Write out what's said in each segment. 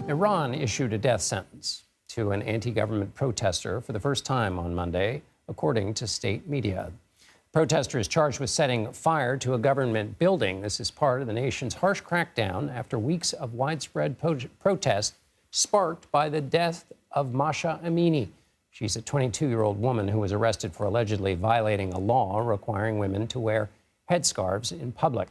Iran issued a death sentence to an anti-government protester for the first time on Monday, according to state media. The protester is charged with setting fire to a government building. This is part of the nation's harsh crackdown after weeks of widespread protest sparked by the death of Mahsa Amini. She's a 22-year-old woman who was arrested for allegedly violating a law requiring women to wear headscarves in public.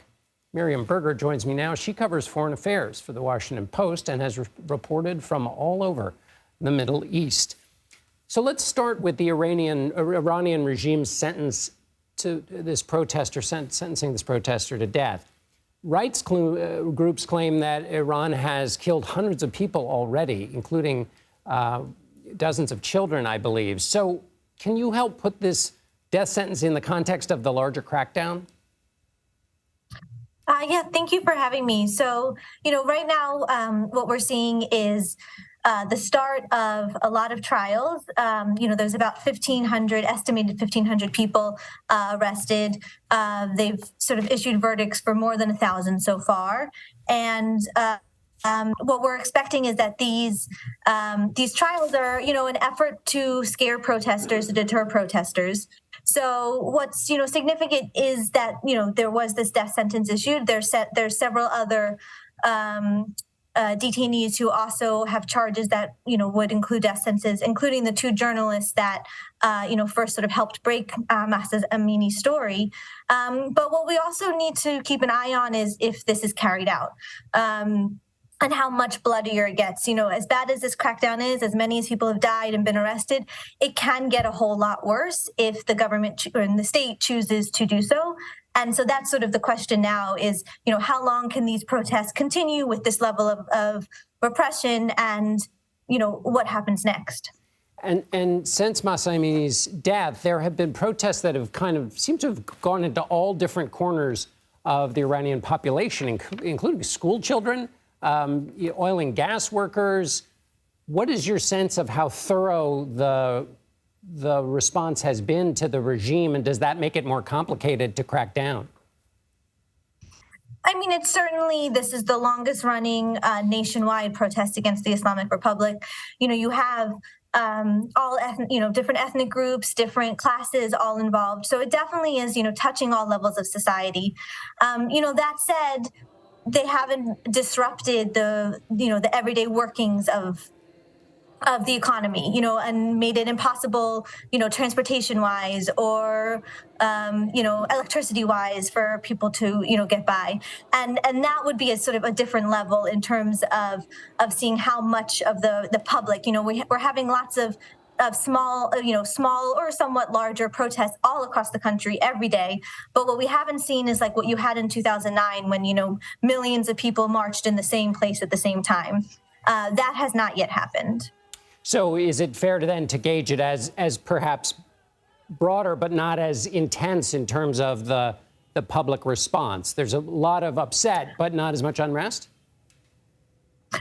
Miriam Berger joins me now. She covers foreign affairs for The Washington Post and has reported from all over the Middle East. So let's start with the Iranian regime's sentence to this protester, sentencing this protester to death. Rights groups claim that Iran has killed hundreds of people already, including dozens of children, I believe. So can you help put this death sentence in the context of the larger crackdown? Yeah, thank you for having me. So, right now, what we're seeing is the start of a lot of trials. There's about 1,500, estimated 1,500 people arrested. They've sort of issued verdicts for more than 1,000 so far. And what we're expecting is that these trials are, an effort to scare protesters, to deter protesters. So what's significant is that there was this death sentence issued. There's several other detainees who also have charges that would include death sentences, including the two journalists that first sort of helped break Mahsa Amini's story. But what we also need to keep an eye on is if this is carried out. And how much bloodier it gets. As bad as this crackdown is, as many as people have died and been arrested, it can get a whole lot worse if the government or the state chooses to do so. And so that's sort of the question now is, how long can these protests continue with this level of repression, and, what happens next? And since Mahsa Amini's death, there have been protests that have kind of seemed to have gone into all different corners of the Iranian population, including school children, oil and gas workers. What is your sense of how thorough the response has been to the regime, and does that make it more complicated to crack down? I mean, it's certainly, this is the longest running nationwide protest against the Islamic Republic. You have all different ethnic groups, different classes all involved. So it definitely is, touching all levels of society. That said, they haven't disrupted the everyday workings of the economy, and made it impossible, transportation wise or, electricity wise for people to, get by. And that would be a sort of a different level in terms of seeing how much of the public, we're having lots of small or somewhat larger protests all across the country every day. But what we haven't seen is like what you had in 2009 when, millions of people marched in the same place at the same time. That has not yet happened. So is it fair to then to gauge it as perhaps broader, but not as intense in terms of the public response? There's a lot of upset, but not as much unrest?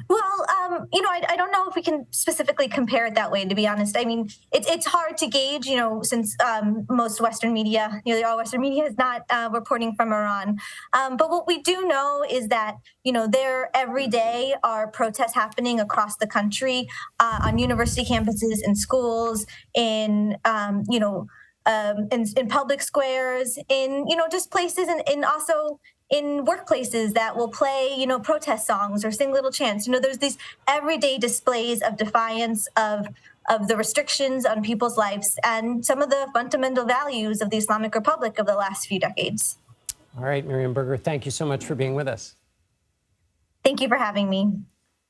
Well, I don't know if we can specifically compare it that way, to be honest. I mean, it's hard to gauge, since most Western media, all Western media is not reporting from Iran. But what we do know is that, there every day are protests happening across the country, on university campuses, in schools, in public squares, in, just places, and also in workplaces that will play, protest songs or sing little chants. There's these everyday displays of defiance of the restrictions on people's lives and some of the fundamental values of the Islamic Republic of the last few decades. All right, Miriam Berger, thank you so much for being with us. Thank you for having me.